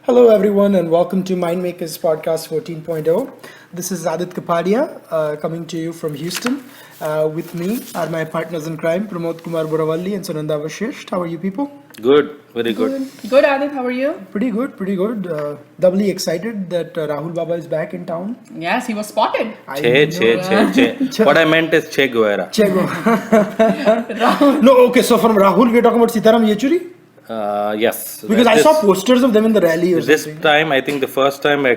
Hello everyone and welcome to Mindmakers Podcast 14.0. This is Aadit Kapadia coming to you from Houston. With me are my partners in crime, Pramod, Kumar, Buravalli and Sunanda Vashisht. How are you people? Good, very good. Good, Aadit. How are you? Pretty good. Doubly excited that Rahul Baba is back in town. Yes, he was spotted. Che. What I meant is Che Guevara. Che Guevara. No, okay, so from Rahul we're talking about Sitaram Yechuri? Yes. Because I saw posters of them in the rally or this something. time, I think the first time a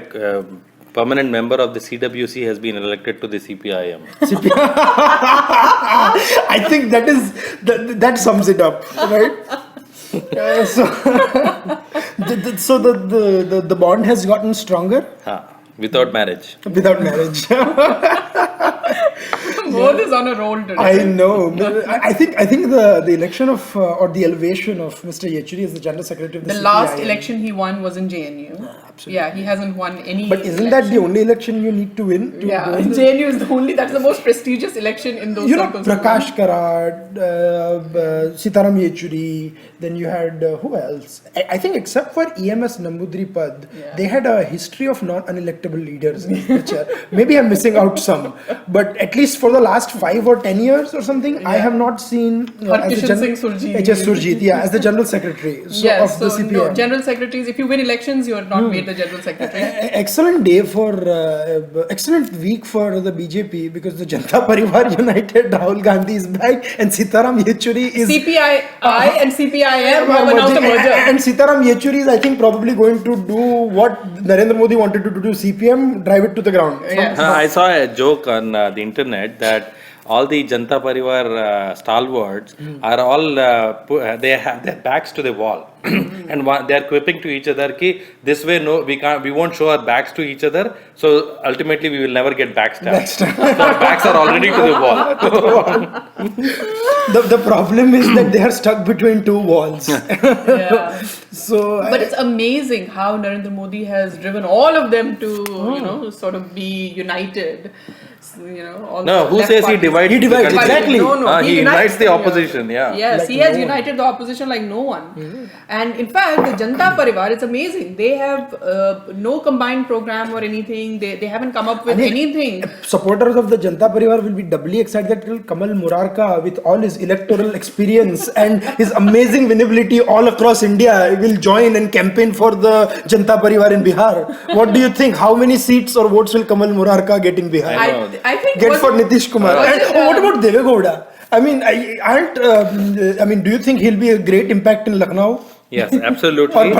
permanent member of the CWC has been elected to the CPIM. I think that sums it up, right? So the bond has gotten stronger Without marriage. without marriage. Both is on a roll today. I know. I think the election of or the elevation of Mr. Yechuri as the General Secretary of the The CPIM. last election he won was in JNU. Absolutely. Yeah, he hasn't won any. But isn't that the only election you need to win? To Yeah, go in the- JNU is the only. That's the most prestigious election in those You know, circles. Prakash Karat, Sitaram Yechuri, then you had, who else? I think except for EMS Nambudripad, they had a history of non-unelectable leaders in the chair. Maybe I'm missing out some, but at least for the last 5 or 10 years or something, I have not seen Harkishan Singh Surjeet. HS Surjeet, as the General Secretary of the CPM. No, general secretaries, if you win elections, you are not made the general secretary. Excellent day for, excellent week for the BJP because the Janata Parivar United, Rahul Gandhi is back and Sitaram Yechuri is... CPI and CPIM have announced a merger. And Sitaram Yechuri is, I think, probably going to do what Narendra Modi wanted to do CPM, drive it to the ground. Yes. I saw a joke on the internet that all the Janata Parivar stalwarts are all they have their backs to the wall and they are quipping to each other ki this way we won't show our backs to each other, so ultimately we will never get backstabbed. So our backs are already to the wall. The problem is that they are stuck between two walls. Yeah. So, But it's amazing how Narendra Modi has driven all of them to, sort of be united. So, all No, the who left says he parties. divides? He divides, the country? exactly. No, He invites the opposition, Yes, Like he has no one. united the opposition like no one. And in fact, the Janata Parivar, it's amazing. They have no combined program or anything. They haven't come up with anything. supporters of the Janata Parivar will be doubly excited that Kamal Murarka, with all his electoral experience and his amazing winnability all across India, will join and campaign for the Janata Parivar in Bihar. What do you think? How many seats or votes will Kamal Murarka get in Bihar? I think Get for Nitish Kumar. What about Devegowda? I mean, do you think he'll be a great impact in Lucknow? Yes, absolutely.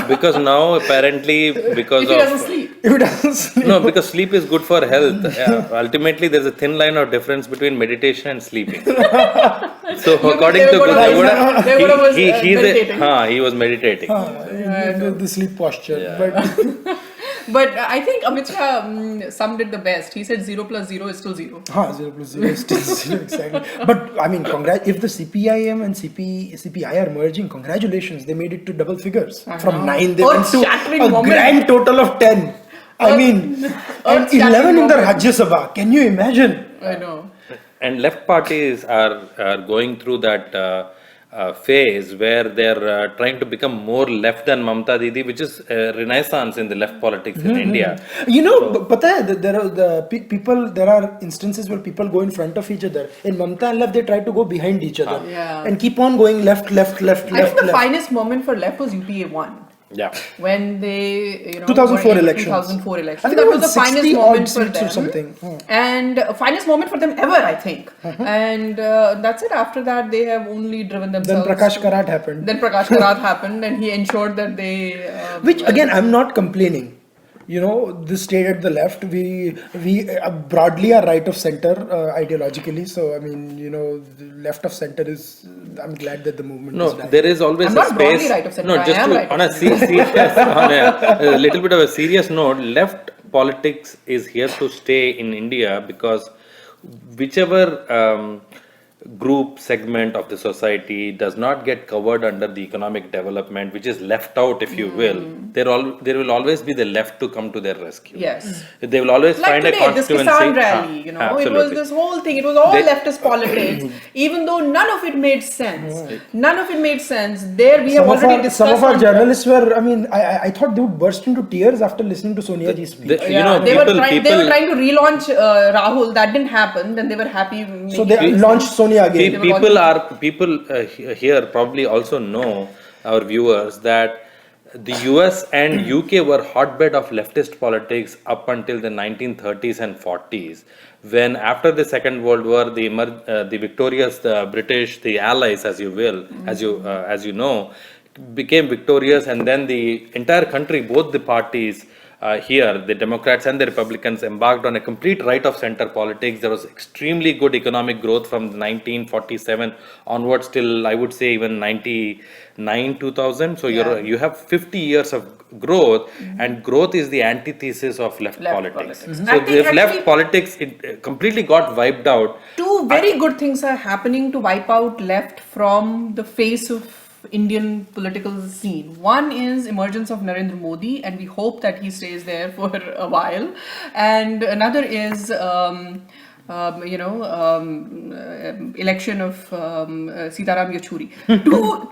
Because now apparently because if he doesn't sleep. If he doesn't sleep. No, because sleep is good for health. Ultimately, there's a thin line of difference between meditation and sleeping. So according to Devegowda was meditating. He was meditating. The sleep posture. Yeah. But I think Amit Shah summed it the best. He said 0 plus 0 is still 0. 0 plus 0 is still 0, exactly. But I mean, if the CPIM and CPI are merging, congratulations, they made it to double figures. From 9, they went to a grand total of 10. I mean, and 11 in the Rajya Sabha. Can you imagine? I know. And left parties are going through that phase where they're trying to become more left than Mamta Didi, which is a renaissance in the left politics in India. You know, pata hai, there are instances where people go in front of each other. In Mamta and left, they try to go behind each other and keep on going left. I think the finest moment for left was UPA 1. Yeah. When they, 2004 elections. 2004 elections. I think that was the finest moment for them. Or something. And finest moment for them ever, I think. And that's it. After that, they have only driven themselves. Then Prakash Karat happened. And he ensured that they... Which again, I'm not complaining. This stayed at the left. We broadly are right of center ideologically. So I mean, the left of center is. I'm glad that the movement. No, is dying. there is always I'm a not space. broadly right of center. No, I just am to, right on of a serious, on a little bit of a serious note, left politics is here to stay in India because whichever group segment of the society does not get covered under the economic development, which is left out, if you will, there will always be the left to come to their rescue. Yes. They will always Like find today, a this constituency. Kisan rally, you know, it was Absolutely. this whole thing. It was all They- leftist politics, even though none of it made sense. None of it made sense. There we have already discussed. Some of our on- journalists were, I mean, I thought they would burst into tears after listening to Sonia Ji's speech. The- Yeah, you know, they were trying to people relaunch Rahul. That didn't happen. Then they were happy. So they launched Sonia again. People here probably also know, our viewers, that the US and UK were hotbed of leftist politics up until the 1930s and 40s, when after the Second World War, the victorious British, the Allies, as you will, as you know, became victorious, and then the entire country, both the parties here, the Democrats and the Republicans, embarked on a complete right of center politics. There was extremely good economic growth from 1947 onwards till, I would say, even 99, 2000. So you have 50 years of growth, and growth is the antithesis of left politics. politics. So I think the left actually- politics completely got wiped out. Two very good things are happening to wipe out left from the face of Indian political scene. One is emergence of Narendra Modi, and we hope that he stays there for a while. And another is, election of Sitaram Yechuri.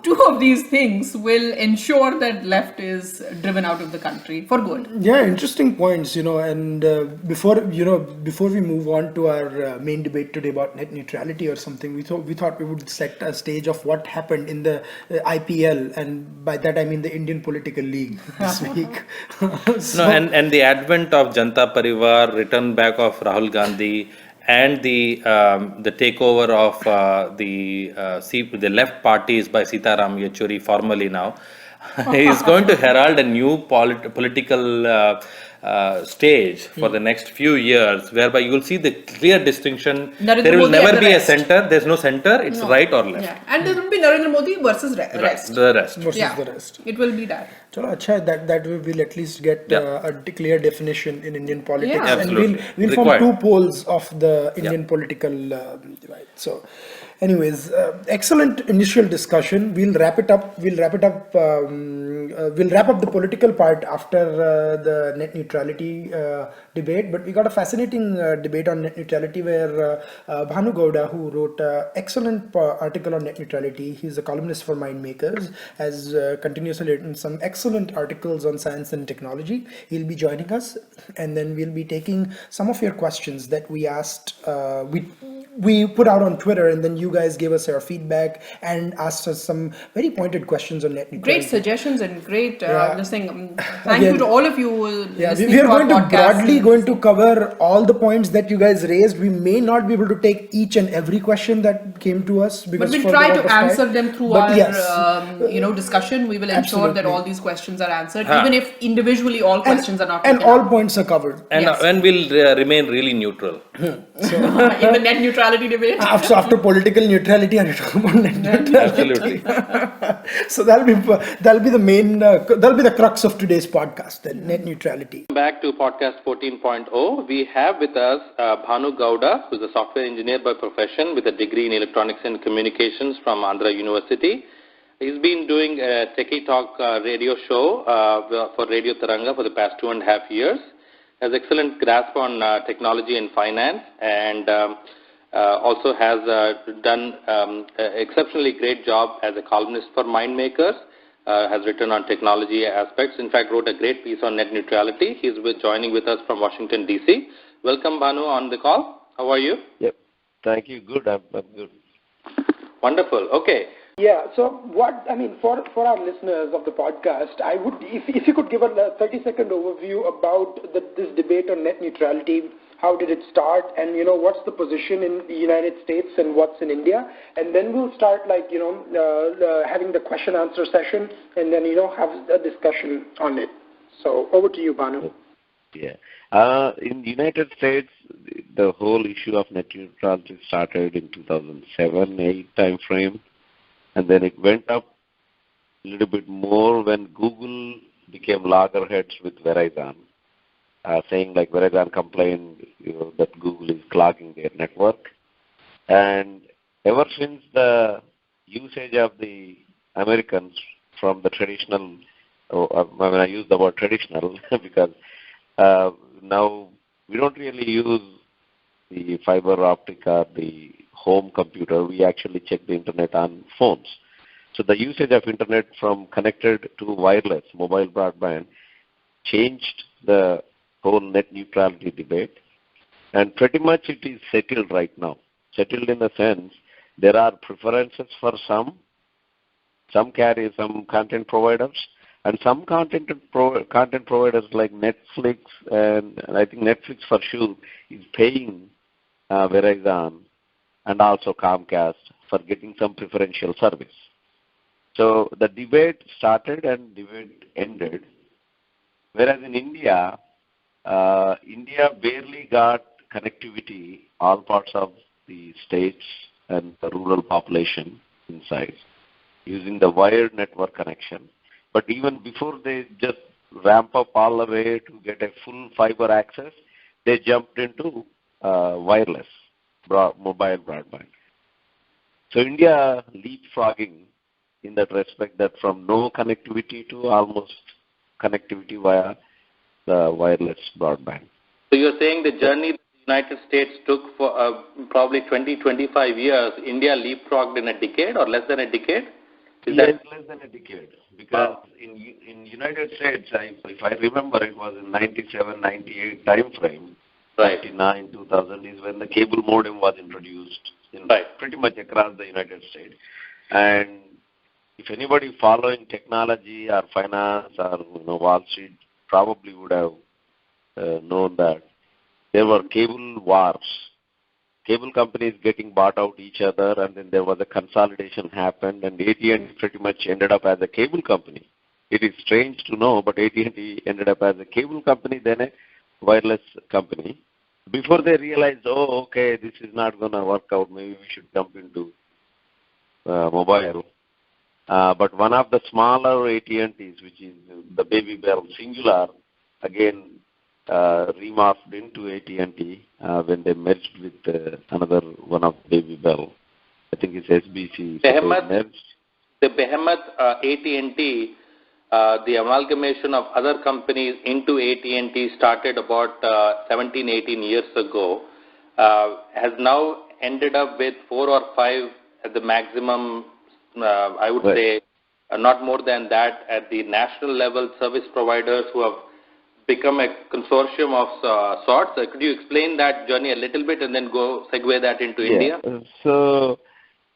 Two of these things will ensure that left is driven out of the country for good. Yeah, interesting points, and before we move on to our main debate today about net neutrality or something, we thought we would set a stage of what happened in the IPL, and by that I mean the Indian Political League this week. No, and the advent of Janta Parivar, return back of Rahul Gandhi, and the takeover of the left parties by Sitaram Yechuri, formally now, is going to herald a new political stage for the next few years, whereby you will see the clear distinction. Narendra There will Modi and never the be a rest. center. There's no center. It's right or left. Yeah. And there will be Narendra Modi versus rest. The rest. versus Yeah. the rest. It will be that. Chalo, acha, that we will at least get a clear definition in Indian politics, Yeah. and Absolutely. we'll form Required. two poles of the Indian political divide. So, anyways, excellent initial discussion. We'll wrap it up. We'll wrap up the political part after the net neutrality debate. But we got a fascinating debate on net neutrality where Bhanu Gowda, who wrote an excellent article on net neutrality, he's a columnist for Mind Makers, has continuously written some excellent articles on science and technology. He'll be joining us, and then we'll be taking some of your questions that we asked. We put out on Twitter, and then you guys gave us your feedback and asked us some very pointed questions on net neutrality. Great suggestions and great this thing. Thank Again, you to all of you Yeah, listening we are to our going to podcast. broadly going to cover all the points that you guys raised. We may not be able to take each and every question that came to us, But because we'll for the try out to of time. answer them through But our yes, discussion. We will ensure that Absolutely. all these questions are answered, even if individually all questions are not and taken all up. points are covered. And we'll remain really neutral. in the net neutrality debate. After political neutrality, I talk about net neutrality. Absolutely. So that'll be the main that'll be the crux of today's podcast, then net neutrality. Back to podcast 14.0. We have with us Bhanu Gowda, who is a software engineer by profession with a degree in electronics and communications from Andhra University. He's been doing a Techie Talk radio show for Radio Taranga for the past 2.5 years. Has excellent grasp on technology and finance, and also has done exceptionally great job as a columnist for Mind Makers. Has written on technology aspects. In fact, wrote a great piece on net neutrality. He's joining with us from Washington, D.C. Welcome, Bhanu, on the call. How are you? Yep. Thank you. Good. I'm good. Wonderful. Okay. Yeah, so for our listeners of the podcast, I would, if you could give a 30-second overview about this debate on net neutrality. How did it start, and what's the position in the United States and what's in India, and then we'll start having the question answer session, and then have a discussion on it. So over to you, Bhanu. Yeah. In the United States, the whole issue of net neutrality started in 2007-8 time frame, and then it went up a little bit more when Google became loggerheads with Verizon. Saying like Verizon complained that Google is clogging their network, and ever since the usage of the Americans from the traditional, I use the word traditional because now we don't really use the fiber optic or the home computer. We actually check the internet on phones. So the usage of internet from connected to wireless, mobile broadband, changed the whole net neutrality debate. And pretty much it is settled right now. Settled in the sense there are preferences for some carry some content providers, and some content providers like Netflix, and I think Netflix for sure is paying Verizon and also Comcast for getting some preferential service. So the debate started and debate ended. Whereas in India, India barely got connectivity, all parts of the states and the rural population inside, using the wired network connection. But even before they just ramp up all the way to get a full fiber access, they jumped into wireless mobile broadband. So India leapfrogging in that respect, that from no connectivity to almost connectivity via the wireless broadband. So you're saying the journey the United States took for probably 20, 25 years, India leapfrogged in a decade or less than a decade? Yes, less than a decade. Because in United States, if I remember, it was in 97, 98 time frame. Right. 99, 2000 is when the cable modem was introduced in pretty much across the United States. And if anybody following technology or finance or Wall Street probably would have known that there were cable wars, cable companies getting bought out each other, and then there was a consolidation happened, and AT&T pretty much ended up as a cable company. It is strange to know, but AT&T ended up as a cable company, then a wireless company. Before they realized, oh, okay, this is not going to work out, maybe we should jump into mobile. But one of the smaller AT&Ts, which is the Baby Bell Singular, again remorphed into AT&T when they merged with another one of Baby Bell. I think it's SBC. The behemoth AT&T, the amalgamation of other companies into AT&T started about 17, 18 years ago, has now ended up with 4 or 5 at the maximum, I would say, not more than that at the national level service providers who have become a consortium of sorts. Could you explain that journey a little bit and then segue that into India? So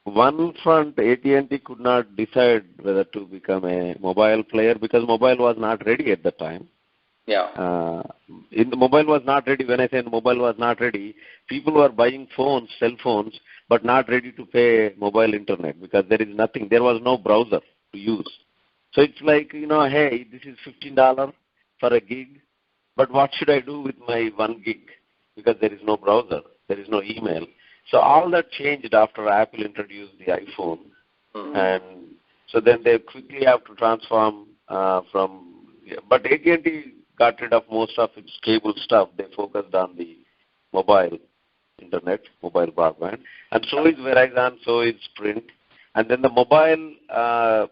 one front, AT&T could not decide whether to become a mobile player because mobile was not ready at the time. Yeah. The mobile was not ready. When I say mobile was not ready, people were buying phones, cell phones, but not ready to pay mobile internet because there is nothing. There was no browser to use. So it's like, hey, this is $15 for a gig, but what should I do with my 1 gig? Because there is no browser, there is no email. So all that changed after Apple introduced the iPhone. Mm-hmm. And so then they quickly have to transform but AT&T got rid of most of its cable stuff. They focused on the mobile internet, mobile broadband. And so is Verizon, so is Sprint. And then the mobile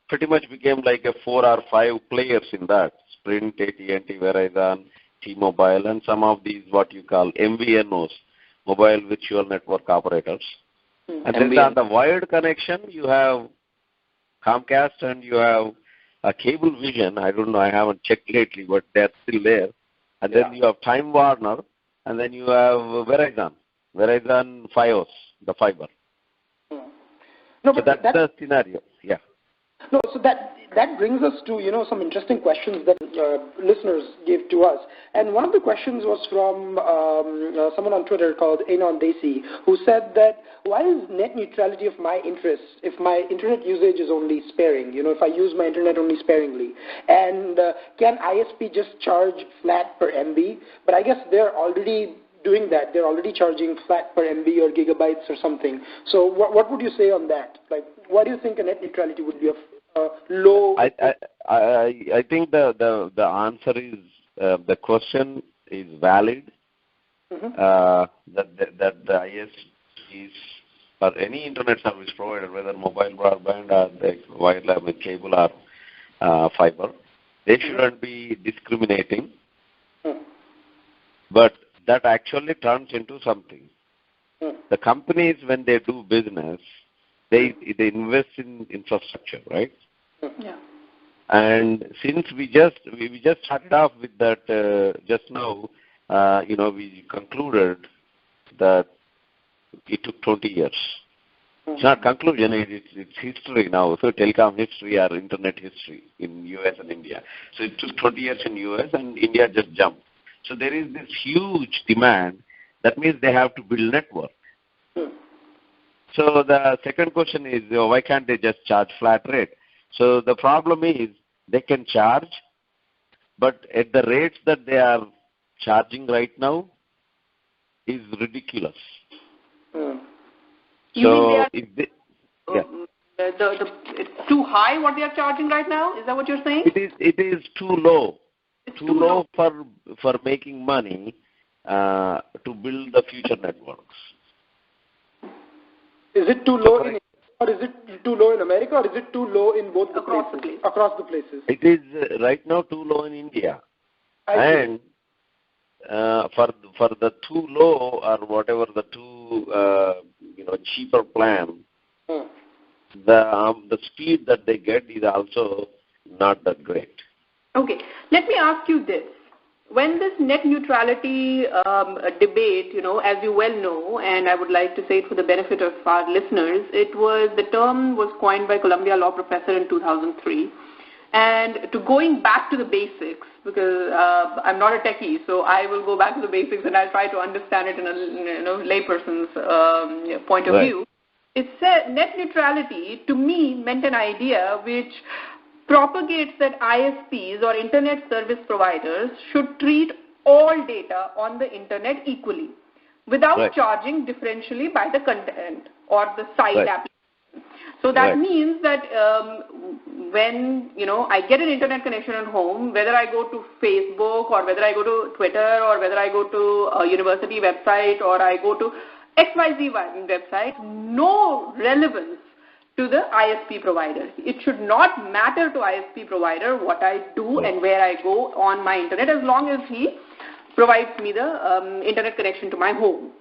pretty much became like a 4 or 5 players in that. Sprint, AT&T, Verizon, T-Mobile, and some of these what you call MVNOs, mobile virtual network operators. And then on the wired connection, you have Comcast and you have Cablevision. I don't know, I haven't checked lately, but they're still there. And then you have Time Warner, and then you have Verizon Fios, the fiber. No, so that's the scenario. Yeah. No, so that brings us to some interesting questions that listeners gave to us, and one of the questions was from someone on Twitter called Anon Desi, who said that why is net neutrality of my interest if my internet usage is only sparing? If I use my internet only sparingly, and can ISP just charge flat per MB? But I guess they're already doing that. They're already charging flat per MB or gigabytes or something. So what would you say on that? Like, why do you think a net neutrality would be a low? I think the answer is the question is valid. Mm-hmm. That the ISPs for any internet service provider, whether mobile broadband or the wireless with cable or fiber, they shouldn't be discriminating. But that actually turns into something. The companies, when they do business, they invest in infrastructure, right? Yeah. And since we just started off with that just now, we concluded that it took 20 years. It's not conclusion, it's history now. So telecom history or internet history in US and India. So it took 20 years in US and India just jumped. So there is this huge demand. That means they have to build network. So the second question is, why can't they just charge flat rate? So the problem is they can charge, but at the rates that they are charging right now is ridiculous. So if they, it's too high what they are charging right now? Is that what you're saying? It is too low. It's too low for making money to build the future networks. Is it too low in India, or is it too low in America, or is it too low in both the places? Across the places. It is right now too low in India. And for the too low or whatever the too cheaper plan, the speed that they get is also not that great. Okay, let me ask you this. When this net neutrality debate, as you well know, and I would like to say it for the benefit of our listeners, the term was coined by Columbia law professor in 2003. And to going back to the basics, because I'm not a techie, so I will go back to the basics and I'll try to understand it in a layperson's point of view. It said net neutrality to me meant an idea which propagates that ISPs or internet service providers should treat all data on the internet equally without charging differentially by the content or the site application. So that means that when I get an internet connection at home, whether I go to Facebook or whether I go to Twitter or whether I go to a university website or I go to XYZ website, no relevance to the ISP provider. It should not matter to ISP provider what I do and where I go on my internet as long as he provides me the internet connection to my home.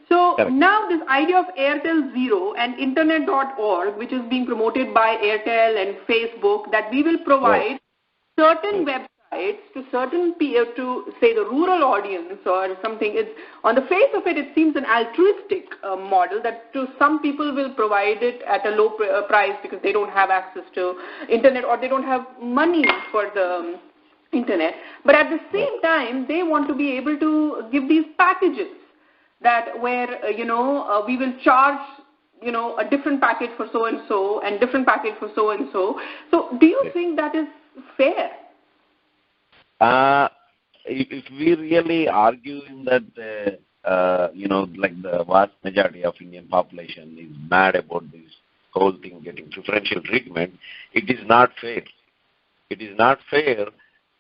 So now this idea of Airtel Zero and internet.org, which is being promoted by Airtel and Facebook, that we will provide certain websites to certain people, to say the rural audience or something. It's, on the face of it, it seems an altruistic model that to some people will provide it at a low price because they don't have access to internet or they don't have money for the internet. But at the same time, they want to be able to give these packages that where, we will charge, a different package for so-and-so and different package for so-and-so. So do you think that is fair? If we really argue in that, like the vast majority of Indian population is mad about this whole thing getting preferential treatment, it is not fair. It is not fair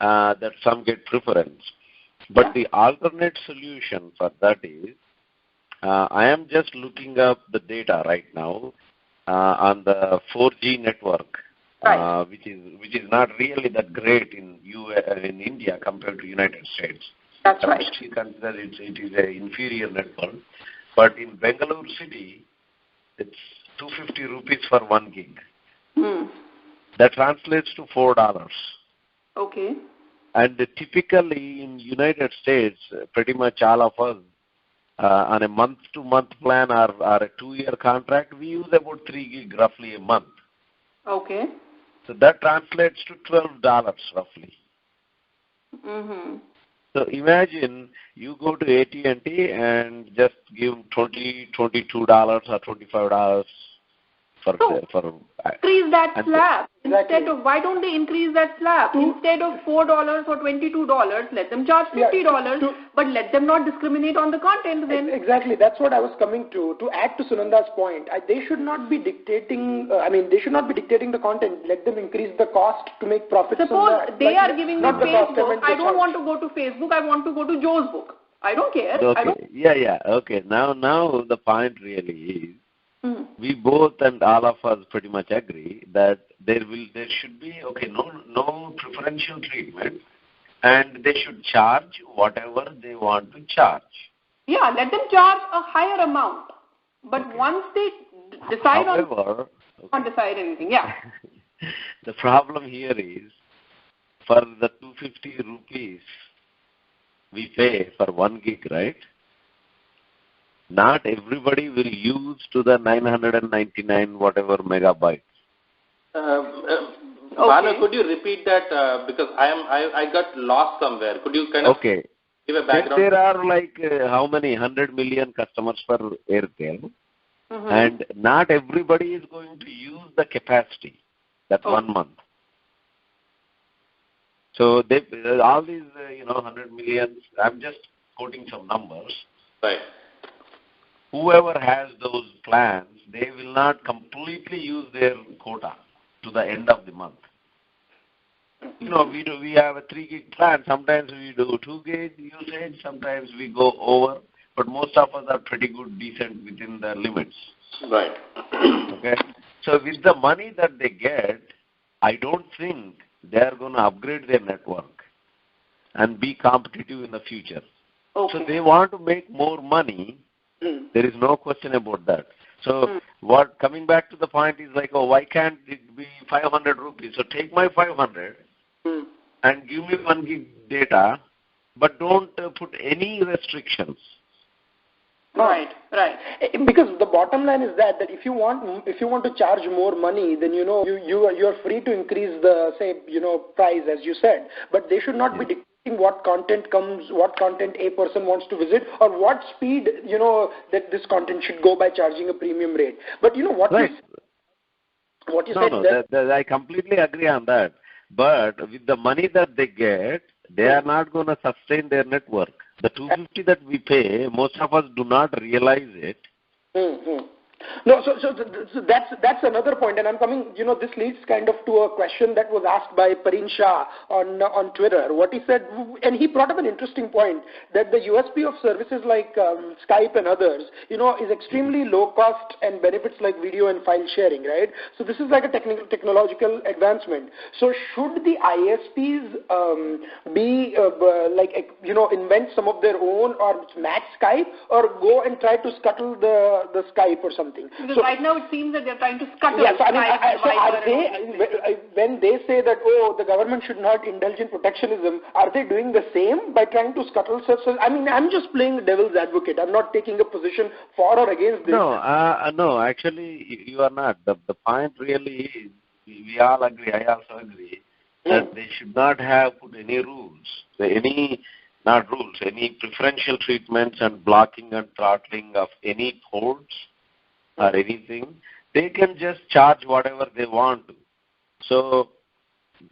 that some get preference. But the alternate solution for that is, I am just looking up the data right now on the 4G network, which is not really that great in India compared to United States. That's right. I still consider it is an inferior network. But in Bangalore city, it's 250 rupees for 1 gig. That translates to $4. Okay. And typically in United States, pretty much all of us, on a month-to-month plan or a 2-year contract, we use about 3 gig roughly a month. Okay. So that translates to $12 roughly. So imagine you go to AT&T and just give $22 or $25 for increase that slab. Instead of, why don't they increase that slab? Instead of $4 or $22, let them charge $50, but let them not discriminate on the content then. Exactly, that's what I was coming to. To add to Sunanda's point, they should not be dictating, they should not be dictating the content. Let them increase the cost to make profits. Suppose they are giving me Facebook, I don't want to go to Facebook, I want to go to Joe's book. I don't care. Okay. Okay. Now the point really is, we both and all of us pretty much agree that there should be no preferential treatment, and they should charge whatever they want to charge. Yeah, let them charge a higher amount. But once they decide can't decide anything. Yeah. The problem here is, for the 250 rupees we pay for 1 gig, right? Not everybody will use to the 999 whatever megabytes. Banu, could you repeat that, because I got lost somewhere. Could you kind of give a background? There are like how many 100 million customers for Airtel, and not everybody is going to use the capacity that 1 month. So they all these 100 million. I'm just quoting some numbers. Right. Whoever has those plans, they will not completely use their quota to the end of the month. We have a 3 gig plan. Sometimes we do 2 gig usage. Sometimes we go over. But most of us are pretty good, decent within the limits. Right. Okay. So with the money that they get, I don't think they are going to upgrade their network and be competitive in the future. Okay. So they want to make more money. There is no question about that. So coming back to the point is like, why can't it be 500 rupees? So take my 500 and give me 1 gig data, but don't put any restrictions. Right. Because the bottom line is that if you want to charge more money, then you are free to increase the price, as you said. But they should not be dictating what content a person wants to visit, or what speed that this content should go by charging a premium rate. But what you said. I completely agree on that. But with the money that they get, they are not going to sustain their network. The 250 that we pay, most of us do not realize it. No, so that's another point, and I'm coming. This leads kind of to a question that was asked by Parin Shah on Twitter. What he said, and he brought up an interesting point, that the USP of services like Skype and others, is extremely low cost and benefits like video and file sharing, right? So this is like a technological advancement. So should the ISPs invent some of their own or match Skype, or go and try to scuttle the Skype or something? Because right now it seems that they're trying to scuttle. Yes, when they say that the government should not indulge in protectionism, are they doing the same by trying to scuttle such? I'm just playing devil's advocate. I'm not taking a position for or against this. No, actually you are not. The point really is, we all agree. I also agree that they should not have put any rules. Any preferential treatments and blocking and throttling of any ports or anything. They can just charge whatever they want to. So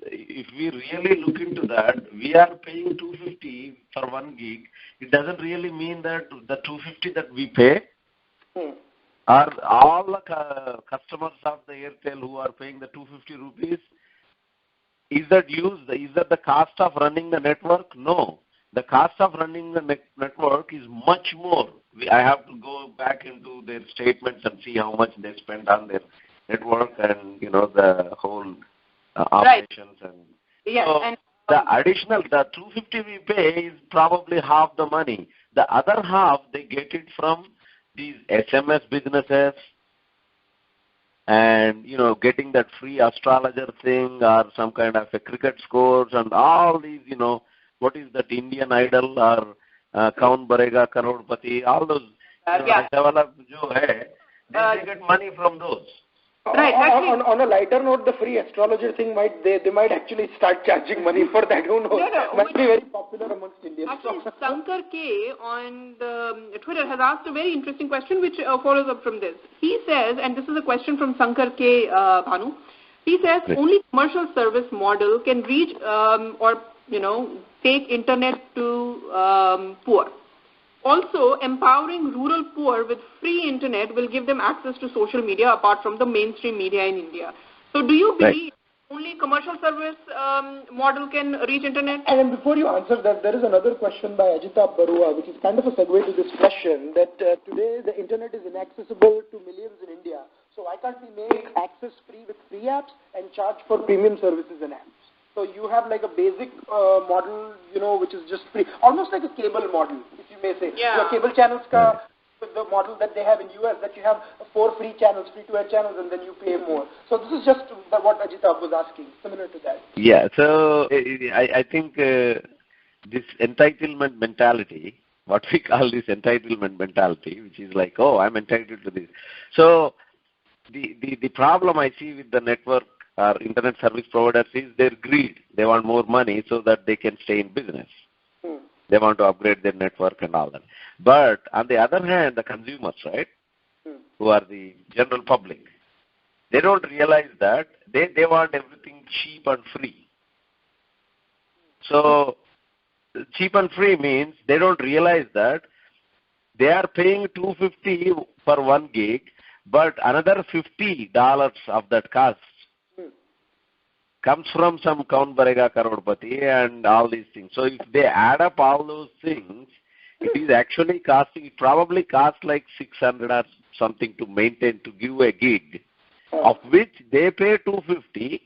if we really look into that, we are paying 250 for 1 gig. It doesn't really mean that the 250 that we pay are all the customers of the Airtel who are paying the 250 rupees. Is that the cost of running the network? No. The cost of running the network is much more. I have to go back into their statements and see how much they spent on their network and the whole operations. Right. And the 250 we pay is probably half the money. The other half they get it from these SMS businesses and getting that free astrologer thing or some kind of a cricket scores and all these what is that Indian Idol or Kaun Barega Karodpati, all those they get money from those. Right. On a lighter note, the free astrologer thing they might actually start charging money for that. Who knows? Might be very popular amongst Indians. Actually, Sankar K on the Twitter has asked a very interesting question which follows up from this. He says, and this is a question from Sankar K. Bhanu. He says only commercial service model can reach take internet to poor. Also, empowering rural poor with free internet will give them access to social media apart from the mainstream media in India. So do you believe only commercial service model can reach internet? And then before you answer that, there is another question by Ajita Barua, which is kind of a segue to this question, that today the internet is inaccessible to millions in India. So why can't we make access free with free apps and charge for premium services and apps? So you have like a basic model, which is just free, almost like a cable model, if you may say. Yeah. Your cable channels with the model that they have in US, that you have 4 free channels, free-to-air channels, and then you pay more. So this is just what Ajita was asking, similar to that. Yeah, so I think this entitlement mentality, what we call this entitlement mentality, which is like, oh, I'm entitled to this. So the problem I see with the network or internet service providers is their greed. They want more money so that they can stay in business. They want to upgrade their network and all that. But on the other hand, the consumers, right, who are the general public, they don't realize that they want everything cheap and free. So cheap and free means they don't realize that they are paying $250 for 1 gig, but another $50 of that cost comes from some Kaun Barega Karodpati and all these things. So if they add up all those things, it is actually costing, it probably costs like 600 or something to maintain, to give a gig, of which they pay 250,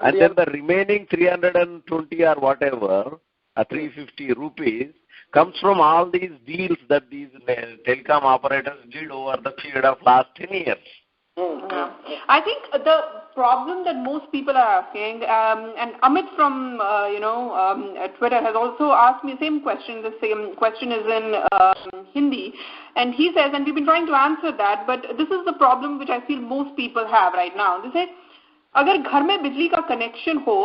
and then the remaining 320 or whatever, 350 rupees, comes from all these deals that these telecom operators did over the period of last 10 years. I think the problem that most people are asking, and Amit from Twitter has also asked me the same question. The same question is in Hindi, and he says, and we've been trying to answer that, but this is the problem which I feel most people have right now. They say, अगर घर में बिजली का connection हो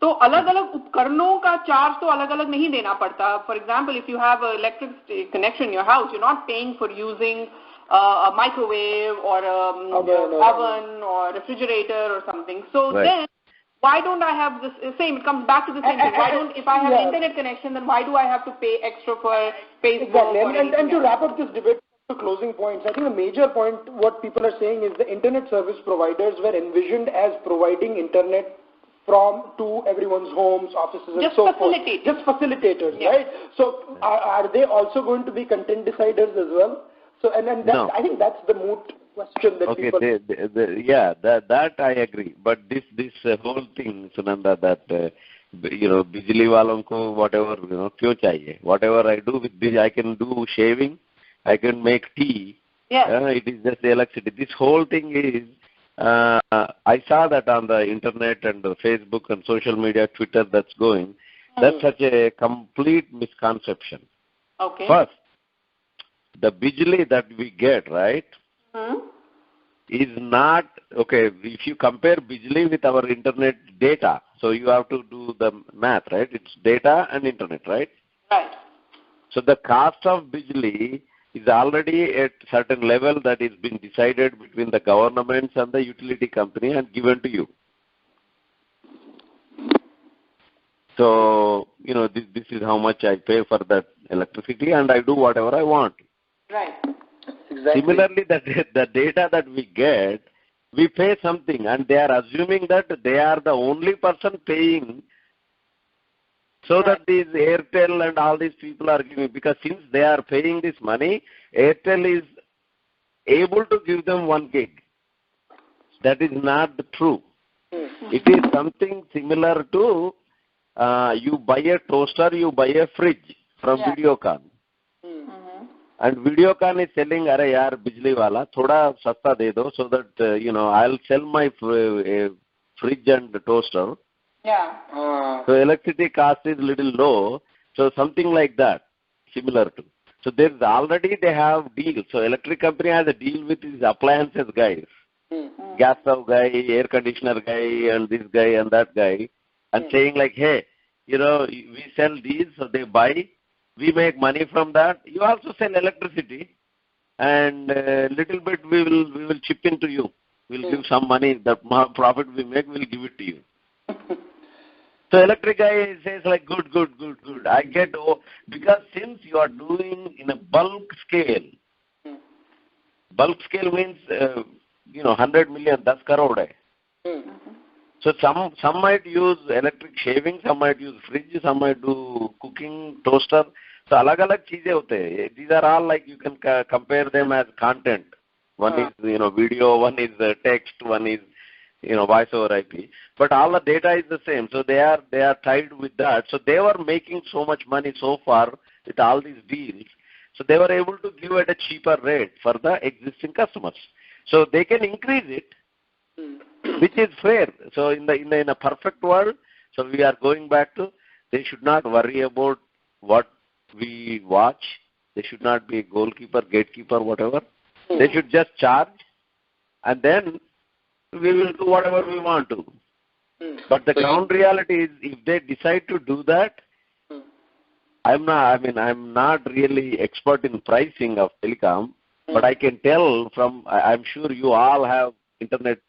तो अलग-अलग उपकरणों का चार्ज तो अलग-अलग नहीं देना पड़ता. For example, if you have an electric connection in your house, you're not paying for using a microwave or oven or refrigerator or something. So then, why don't I have this same? It comes back to the same thing. Why don't, if I have an internet connection, then why do I have to pay extra for Facebook? Exactly. And to wrap up this debate, to closing points, I think a major point what people are saying is the internet service providers were envisioned as providing internet to everyone's homes, offices, and so forth. Just facilitators, right? So are they also going to be content deciders as well? So and that, I think that's the moot question that people. That I agree. But this whole thing, Sunanda, that bijli walon ko whatever kyun chahiye? Whatever I do with this, I can do shaving, I can make tea. Yeah. It is just electricity. This whole thing is. I saw that on the internet and the Facebook and social media, Twitter that's going. That's such a complete misconception. Okay. First, the bijli that we get, right, is not, okay, if you compare bijli with our internet data, so you have to do the math, right? It's data and internet, right? Right. So the cost of bijli is already at certain level that is being decided between the governments and the utility company and given to you. So, this is how much I pay for that electricity and I do whatever I want. Right. Exactly. Similarly, the data that we get, we pay something and they are assuming that they are the only person paying. So that these Airtel and all these people are giving, because since they are paying this money, Airtel is able to give them 1 gig. That is not true. It is something similar to you buy a toaster, you buy a fridge from Videocon. And Videocon is selling, "Arey yaar, bijli wala, thoda sasta de do, so that I'll sell my fridge and toaster." Yeah. So electricity cost is little low. So something like that, similar to. So there's already they have deals. So electric company has a deal with these appliances guys, gas stove guy, air conditioner guy, and this guy and that guy, and saying like, hey, we sell these, so they buy. We make money from that. You also sell electricity, and little bit we will chip into you. We'll give some money. The profit we make, we'll give it to you. So electric guy says like, good. I get, because since you are doing in a bulk scale means, 100 million, 10 crore hai. So some might use electric shaving, some might use fridge, some might do cooking, toaster. So alag cheeze hote hai. These are all like you can compare them as content. One is video, one is text, one is voice over IP. But all the data is the same. So they are tied with that. So they were making so much money so far with all these deals. So they were able to give at a cheaper rate for the existing customers. So they can increase it, which is fair. So in a perfect world, so we are going back to, they should not worry about what we watch. They should not be a goalkeeper, gatekeeper, whatever. They should just charge, and then we will do whatever we want to. But the ground reality is, if they decide to do that, I'm not really expert in pricing of telecom, but I can tell from, I'm sure you all have internet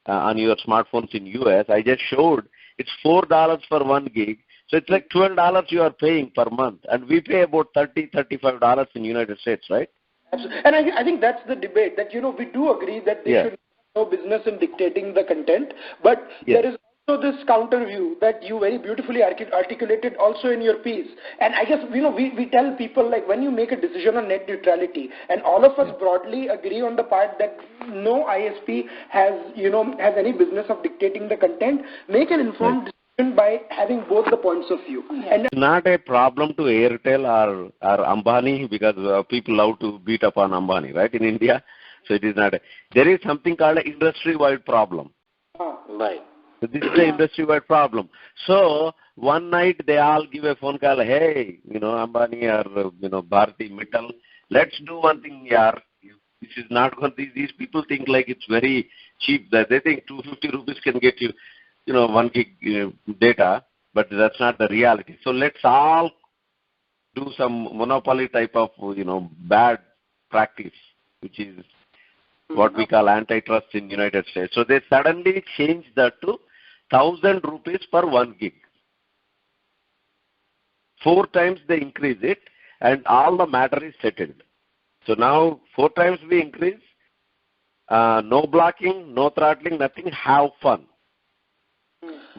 on your smartphones in US. I just showed it's $4 for 1 gig. So it's like $12 you are paying per month. And we pay about $30, $35 in United States, right? Absolutely. And I think that's the debate, that, we do agree that they should have no business in dictating the content. But there is also this counter view that you very beautifully articulated also in your piece. And I guess, we tell people, like, when you make a decision on net neutrality, and all of us broadly agree on the part that no ISP has any business of dictating the content, make an informed decision by having both the points of view. And it's not a problem to Airtel or Ambani, because people love to beat up on Ambani, right, in India. So it is not. There is something called an industry-wide problem. Right. So this is the industry-wide problem. So one night they all give a phone call, hey, Ambani or Bharti Mittal, let's do one thing, yaar. This is not going. These people think like it's very cheap. That they think 250 rupees can get you, 1 gig data, but that's not the reality. So let's all do some monopoly type of, bad practice, which is what we call antitrust in United States. So they suddenly changed that to 1,000 rupees per 1 gig. 4 times they increase it, and all the matter is settled. So now 4 times we increase, no blocking, no throttling, nothing, have fun.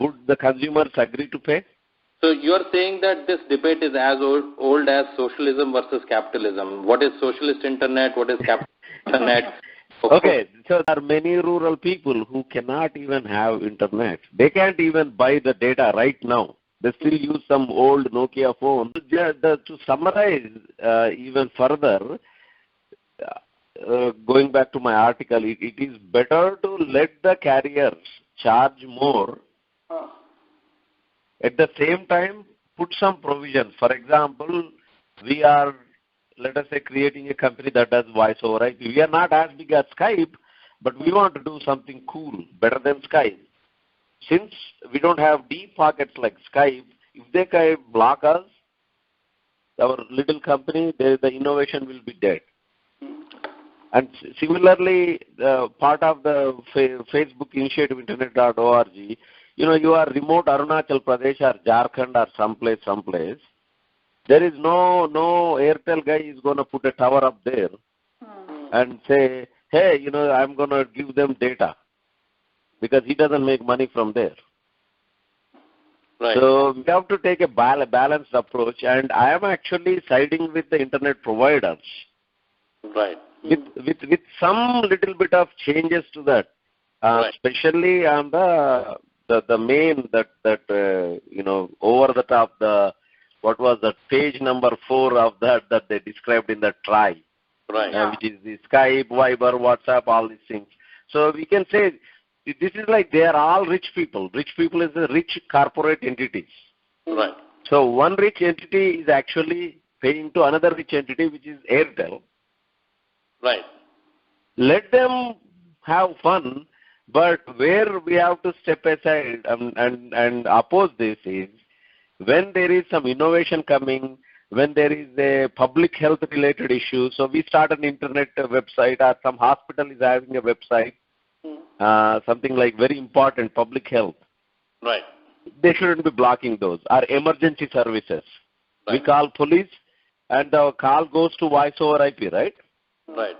Would the consumers agree to pay? So you are saying that this debate is as old as socialism versus capitalism. What is socialist internet? What is capitalist internet? Okay, so there are many rural people who cannot even have internet. They can't even buy the data right now. They still use some old Nokia phone. To summarize even further, going back to my article, it is better to let the carriers charge more. At the same time, put some provisions. For example, we are, let us say, creating a company that does voice over IP. We are not as big as Skype, but we want to do something cool, better than Skype. Since we don't have deep pockets like Skype, if they can block us, our little company, the innovation will be dead. And similarly, part of the Facebook initiative, internet.org, you are remote Arunachal Pradesh or Jharkhand or someplace. There is no Airtel guy is going to put a tower up there and say, hey, I'm going to give them data, because he doesn't make money from there. Right. So we have to take a balanced approach, and I am actually siding with the internet providers. Right. With some little bit of changes to that, especially on the main over the top, what was that page number 4 of that they described in the try, which is the Skype, Viber, WhatsApp, all these things. So we can say this is like they are all rich people. Rich people is a rich corporate entities. Right. So one rich entity is actually paying to another rich entity, which is Airtel. Right. Let them have fun, but where we have to step aside and oppose this is when there is some innovation coming, when there is a public health related issue. So we start an internet website, or some hospital is having a website, something like very important public health. Right. They shouldn't be blocking those. Or emergency services. Right. We call police and the call goes to voice over IP, right? Right.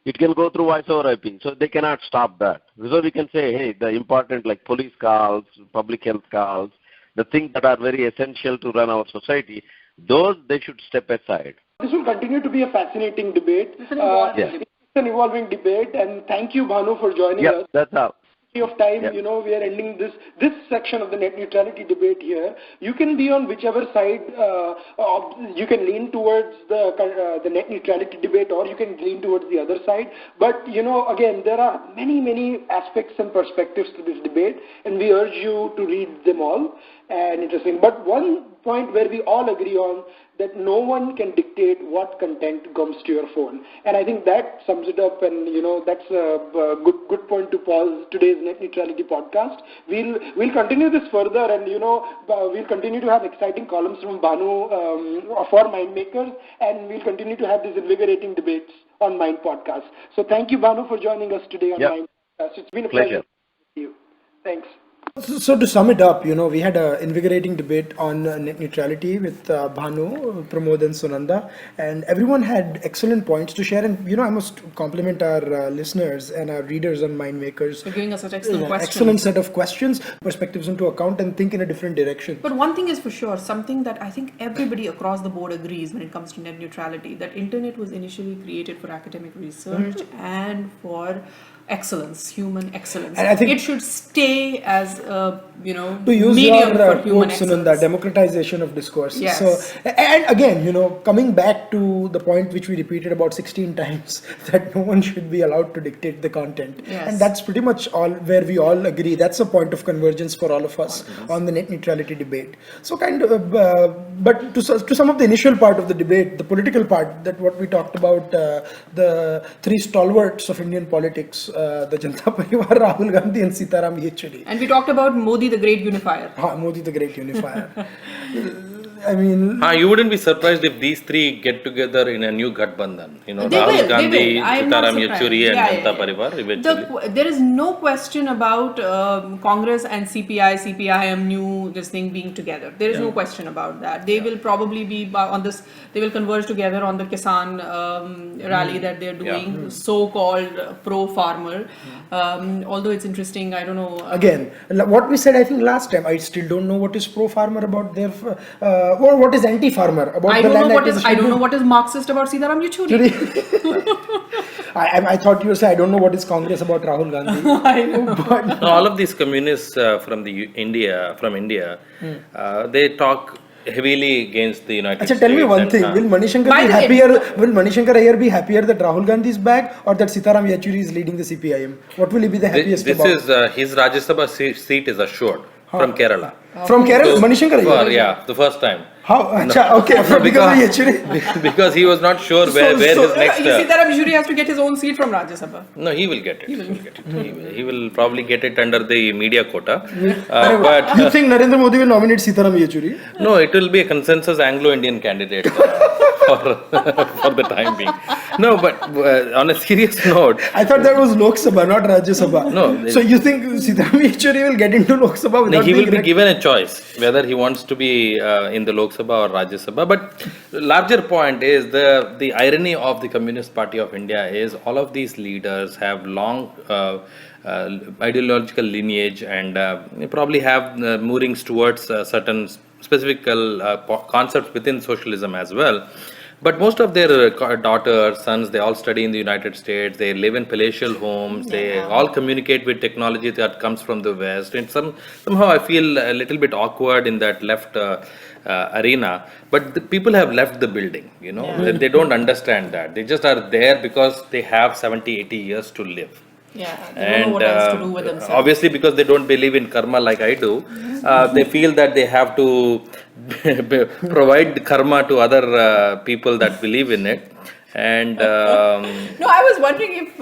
it can go through voice over IP. So they cannot stop that. So we can say, hey, the important like police calls, public health calls, the things that are very essential to run our society, those they should step aside. This will continue to be a fascinating debate. It's an evolving debate, and thank you, Bhanu, for joining us. That's how. Of time, we are ending this section of the net neutrality debate here. You can be on whichever side. You can lean towards the net neutrality debate, or you can lean towards the other side. But again, there are many aspects and perspectives to this debate, and we urge you to read them all. And interesting. But one point where we all agree on, that no one can dictate what content comes to your phone. And I think that sums it up, and that's a good point to pause today's net neutrality podcast. We'll continue this further, and we'll continue to have exciting columns from Bhanu for Mind Makers, and we'll continue to have these invigorating debates on Mind Podcast. So thank you, Bhanu, for joining us today on Mind Podcast. It's been a pleasure to you. Thanks. So to sum it up, we had an invigorating debate on net neutrality with Bhanu, Pramod and Sunanda, and everyone had excellent points to share. And I must compliment our listeners and our readers on Mind Makers for giving us such excellent questions. Excellent set of questions, perspectives into account, and think in a different direction. But one thing is for sure, something that I think everybody across the board agrees when it comes to net neutrality, that internet was initially created for academic research and for excellence, human excellence. And I think it should stay as a to use medium your for human quote, excellence. Sunanda, democratization of discourse. Yes. So, and again, coming back to the point which we repeated about 16 times, that no one should be allowed to dictate the content. Yes. And that's pretty much all where we all agree. That's a point of convergence for all of us on the net neutrality debate. So but to some of the initial part of the debate, the political part, that what we talked about, the three stalwarts of Indian politics, the Janata Parivar, Rahul Gandhi and Sitaram Yechuri. And we talked about Modi the Great Unifier. Modi the Great Unifier. I mean, you wouldn't be surprised if these three get together in a new Gathbandhan. Rahul will, Gandhi, I am not Sitaram surprised. Yechuri and Yeah, Janata Parivar eventually. There is no question about Congress and CPIM new this thing being together. There is no question about that. They will probably be on this. They will converge together on the Kisan rally that they are doing, so-called pro-farmer. Although it's interesting, I don't know. Again, what we said, I think last time, I still don't know what is pro-farmer about their, or what is anti-farmer about I the don't land know what is. acquisition. I don't know what is Marxist about Sitaram Yechuri. I thought you would say, I don't know what is Congress about Rahul Gandhi. I know. No, all of these communists from India, they talk heavily against the United States. Tell me one thing, will Manishankar Iyer be happier that Rahul Gandhi is back, or that Sitaram Yechuri is leading the CPIM? What will he be the happiest about? His Rajya Sabha seat is assured from Kerala. From Kerala, Manishankar Iyer? The first time. How? Okay, because of Yechuri. Because he was not sure where his next... Sitaram Yechuri has to get his own seat from Rajya Sabha. No, he will get it. He will probably get it under the media quota. But you think Narendra Modi will nominate Sitaram Yechuri? No, it will be a consensus Anglo-Indian candidate for the time being. No, but on a serious note... I thought that was Lok Sabha, not Rajya Sabha. No. So you think Sitaram Yechuri will get into Lok Sabha without he will be given a choice whether he wants to be in the Lok Sabha or Rajya Sabha. But larger point is the irony of the Communist Party of India is all of these leaders have long ideological lineage and probably have moorings towards certain specific concepts within socialism as well. But most of their daughters, sons, they all study in the United States. They live in palatial homes. They all communicate with technology that comes from the West. And somehow I feel a little bit awkward in that left arena. But the people have left the building, They don't understand that. They just are there because they have 70, 80 years to live. Yeah, they don't know what else to do with themselves. Obviously, because they don't believe in karma like I do, they feel that they have to provide karma to other people that believe in it. And no, I was wondering if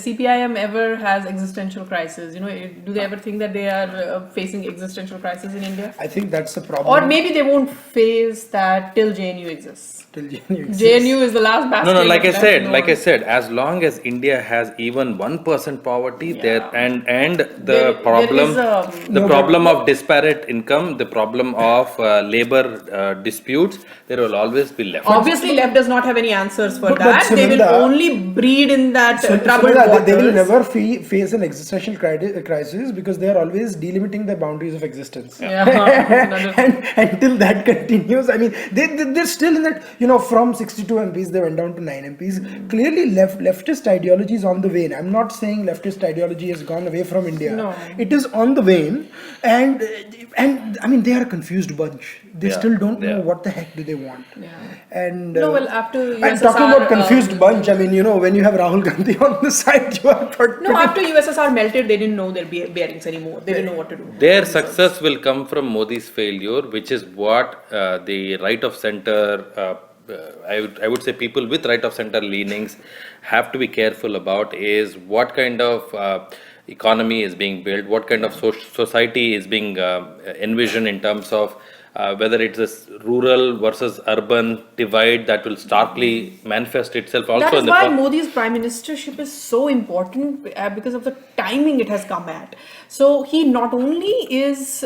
CPIM ever has existential crisis. Do they ever think that they are facing existential crisis in India? I think that's the problem. Or maybe they won't face that till JNU exists. JNU is the last bastion. No, like I said, as long as India has even 1% poverty there, and the problem of disparate income, the problem of labor disputes, there will always be left. Obviously, left does not have any answers answers for But that. They will Sunanda- only breed in that troubled Sunanda, waters. they will never face an existential crisis because they are always delimiting the boundaries of existence. Yeah. And until that continues, I mean, they're still in that, from 62 MPs, they went down to 9 MPs. Clearly, leftist ideology is on the wane. I'm not saying leftist ideology has gone away from India. No. It is on the wane. And I mean, they are a confused bunch. They still don't know what the heck do they want. Yeah. And No, well, after I'm USSR, talking about confused bunch. I mean, when you have Rahul Gandhi on the side, you are No, after USSR melted, they didn't know their bearings anymore. They didn't know what to do. Their success will come from Modi's failure, which is what the right of center, I would say people with right of center leanings have to be careful about, is what kind of economy is being built, what kind of society is being envisioned in terms of whether it's this rural versus urban divide that will starkly manifest itself also. That is why Modi's prime ministership is so important, because of the timing it has come at. So he not only is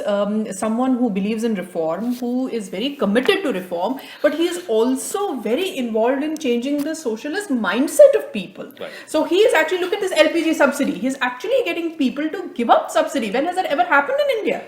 someone who believes in reform, who is very committed to reform, but he is also very involved in changing the socialist mindset of people. Right. So he is actually, look at this LPG subsidy. He is actually getting people to give up subsidy. When has that ever happened in India?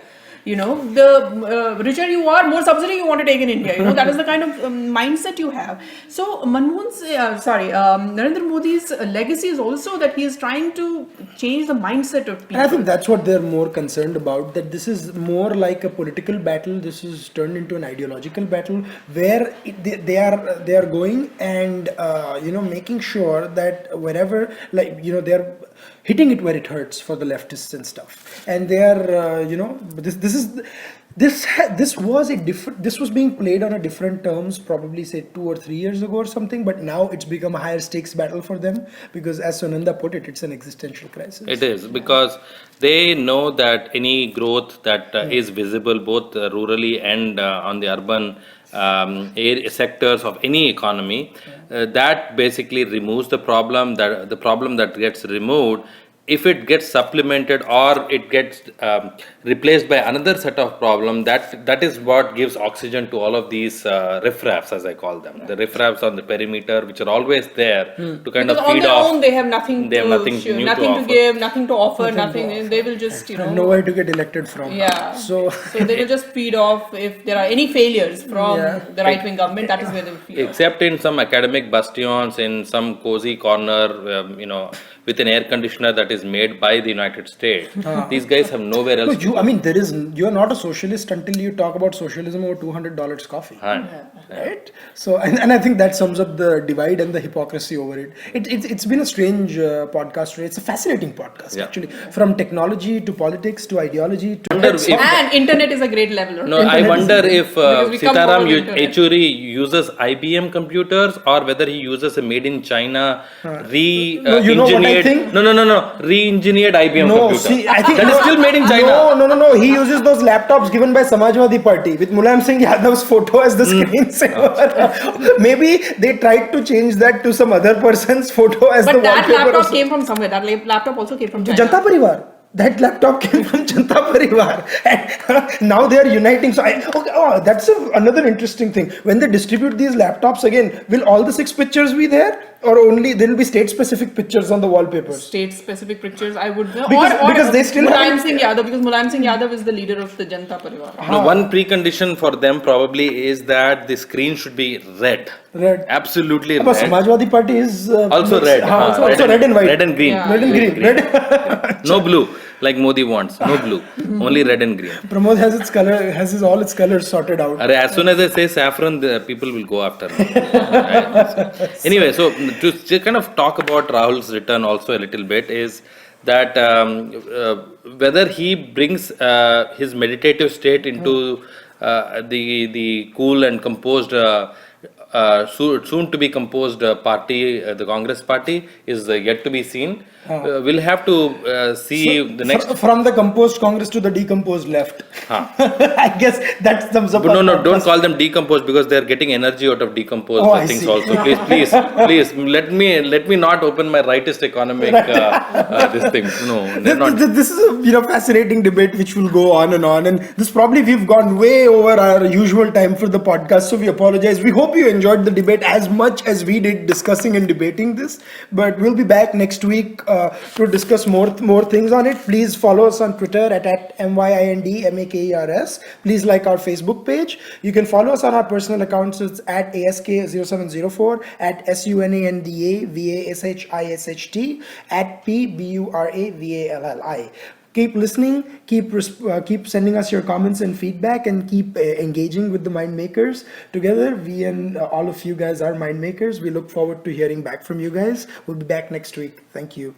The richer you are, more subsidy you want to take in India. That is the kind of mindset you have. So Narendra Modi's legacy is also that he is trying to change the mindset of people. And I think that's what they're more concerned about, that this is more like a political battle. This is turned into an ideological battle where they are going and making sure that wherever, they're hitting it where it hurts for the leftists and stuff. And they are this was being played on a different terms probably say 2 or 3 years ago or something, but now it's become a higher stakes battle for them because, as Sunanda put it, it's an existential crisis. It is, because they know that any growth that is visible both rurally and on the urban sectors of any economy, that basically removes the problem that gets removed. If it gets supplemented or it gets replaced by another set of problem, that is what gives oxygen to all of these riffraffs, as I call them. The riffraffs on the perimeter, which are always there to kind because of feed on their off. own, they have nothing to give, nothing to offer, nothing. They will just, And nowhere to get elected from. Yeah. So they will just feed off if there are any failures from the right-wing government. That is where they will feed off. Except in some academic bastions, in some cozy corner, with an air conditioner that is made by the United States. These guys have nowhere else. You're not a socialist until you talk about socialism over $200 coffee. Right? So, and I think that sums up the divide and the hypocrisy over it. It's been a strange podcast today. It's a fascinating podcast, actually. From technology to politics to ideology to... And internet is a great level. No, I wonder if Sitaram Yechuri uses IBM computers or whether he uses a made in China re-engineered. Re-engineered IBM computer. See, I think that is still made in China. No. He uses those laptops given by Samajwadi Party with Mulayam Singh Yadav's photo as the screensaver. Maybe they tried to change that to some other person's photo as the wallpaper. But that laptop came from somewhere. That laptop also came from China. Janta Parivar. That laptop came from Janata Parivar, and now they are uniting. So that's another interesting thing. When they distribute these laptops again, will all the 6 pictures be there, or only there will be state-specific pictures on the wallpapers? State-specific pictures, I would know. Because they still Mulayam Singh Yadav, because Mulayam Singh Yadav is the leader of the Janata Parivar. No, one precondition for them probably is that the screen should be red. Absolutely But red. Samajwadi Party is Also red. Also red and white. Red and green. Yeah. Red and green. No blue, like Modi wants. No blue. Only red and green. Pramod has all its colors sorted out. As soon as I say saffron, the people will go after me. Anyway, so to kind of talk about Rahul's return also a little bit is that whether he brings his meditative state into the cool and composed soon to be composed party, the Congress party, is yet to be seen. We'll have to see the next. From the composed Congress to the decomposed left. I guess that sums up. But no, don't call them decomposed because they're getting energy out of decomposed things also. Please, let me not open my rightist economic this thing. No, this is a fascinating debate which will go on, and this probably we've gone way over our usual time for the podcast, so we apologize. We hope you enjoyed the debate as much as we did discussing and debating this. But we'll be back next week to discuss more things on it. Please follow us on Twitter at MYINDMAKERS. Please like our Facebook page. You can follow us on our personal accounts. It's at ASK0704, at SUNANDAVASHISHT, at PBURAVALLI. Keep listening, keep sending us your comments and feedback, and keep engaging with the mind makers. Together, we and all of you guys are mind makers. We look forward to hearing back from you guys. We'll be back next week. Thank you.